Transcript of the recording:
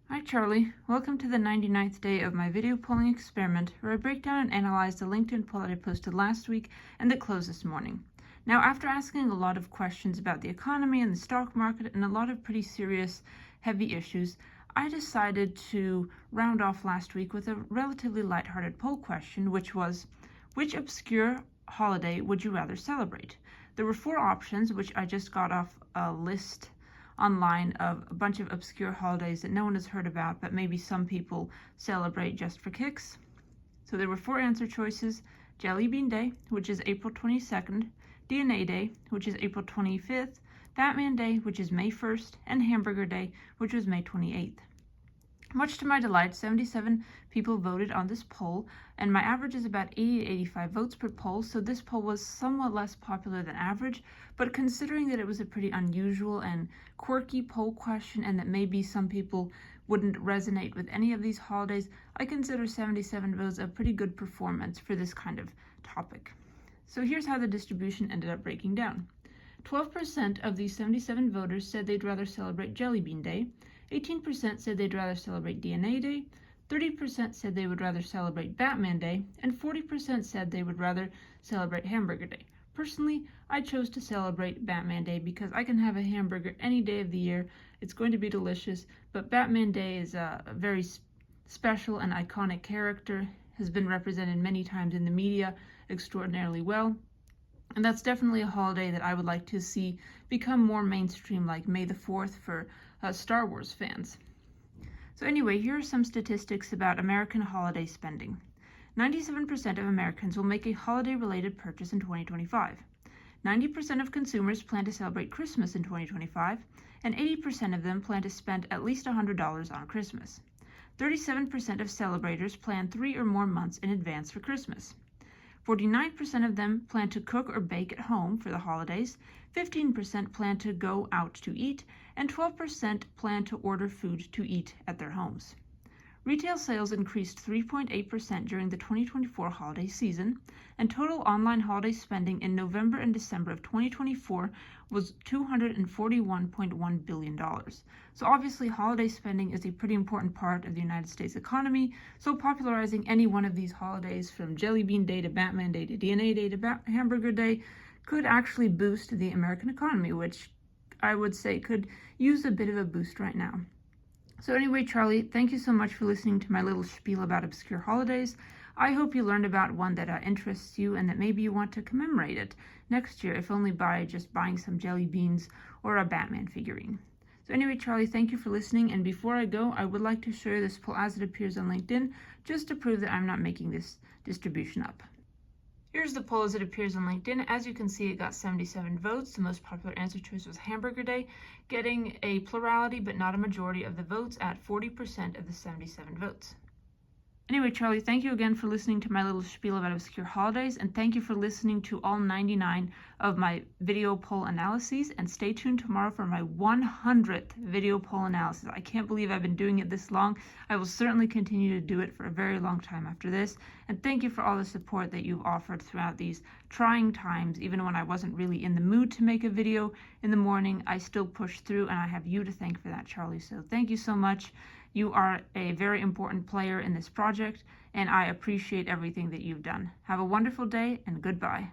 Hi Charlie, welcome to the 99th day of my video polling experiment where I break down and analyze the LinkedIn poll that I posted last week and that closed this morning. Now, after asking a lot of questions about the economy and the stock market and a lot of pretty serious, heavy issues, I decided to round off last week with a relatively lighthearted poll question, which was, which obscure holiday would you rather celebrate? There were four options, which I just got off a list online of a bunch of obscure holidays that no one has heard about, but maybe some people celebrate just for kicks. So there were four answer choices: Jelly Bean Day, which is April 22nd, DNA Day, which is April 25th, Batman Day, which is May 1st, and Hamburger Day, which was May 28th. Much to my delight, 77 people voted on this poll, and my average is about 80 to 85 votes per poll, so this poll was somewhat less popular than average, but considering that it was a pretty unusual and quirky poll question and that maybe some people wouldn't resonate with any of these holidays, I consider 77 votes a pretty good performance for this kind of topic. So here's how the distribution ended up breaking down. 12% of these 77 voters said they'd rather celebrate Jelly Bean Day, 18% said they'd rather celebrate DNA Day, 30% said they would rather celebrate Batman Day, and 40% said they would rather celebrate Hamburger Day. Personally, I chose to celebrate Batman Day because I can have a hamburger any day of the year. It's going to be delicious, but Batman Day is a very special and iconic character, has been represented many times in the media extraordinarily well. And that's definitely a holiday that I would like to see become more mainstream, like May the 4th for Star Wars fans. So anyway, here are some statistics about American holiday spending. 97% of Americans will make a holiday-related purchase in 2025. 90% of consumers plan to celebrate Christmas in 2025, and 80% of them plan to spend at least $100 on Christmas. 37% of celebrators plan 3 or more months in advance for Christmas. 49% of them plan to cook or bake at home for the holidays, 15% plan to go out to eat, and 12% plan to order food to eat at their homes. Retail sales increased 3.8% during the 2024 holiday season, and total online holiday spending in November and December of 2024 was $241.1 billion. So obviously holiday spending is a pretty important part of the United States economy, so popularizing any one of these holidays from Jelly Bean Day to Batman Day to DNA Day to Hamburger Day could actually boost the American economy, which I would say could use a bit of a boost right now. So anyway, Charlie, thank you so much for listening to my little spiel about obscure holidays. I hope you learned about one that interests you and that maybe you want to commemorate it next year, if only by just buying some jelly beans or a Batman figurine. So anyway, Charlie, thank you for listening. And before I go, I would like to share this poll as it appears on LinkedIn, just to prove that I'm not making this distribution up. Here's the poll as it appears on LinkedIn. As you can see, it got 77 votes. The most popular answer choice was Hamburger Day, getting a plurality but not a majority of the votes at 40% of the 77 votes. Anyway, Charlie, thank you again for listening to my little spiel about obscure holidays, and thank you for listening to all 99 of my video poll analyses, and stay tuned tomorrow for my 100th video poll analysis. I can't believe I've been doing it this long. I will certainly continue to do it for a very long time after this, and thank you for all the support that you've offered throughout these trying times. Even when I wasn't really in the mood to make a video in the morning, I still pushed through, and I have you to thank for that, Charlie. So thank you so much. You are a very important player in this project, and I appreciate everything that you've done. Have a wonderful day, and goodbye.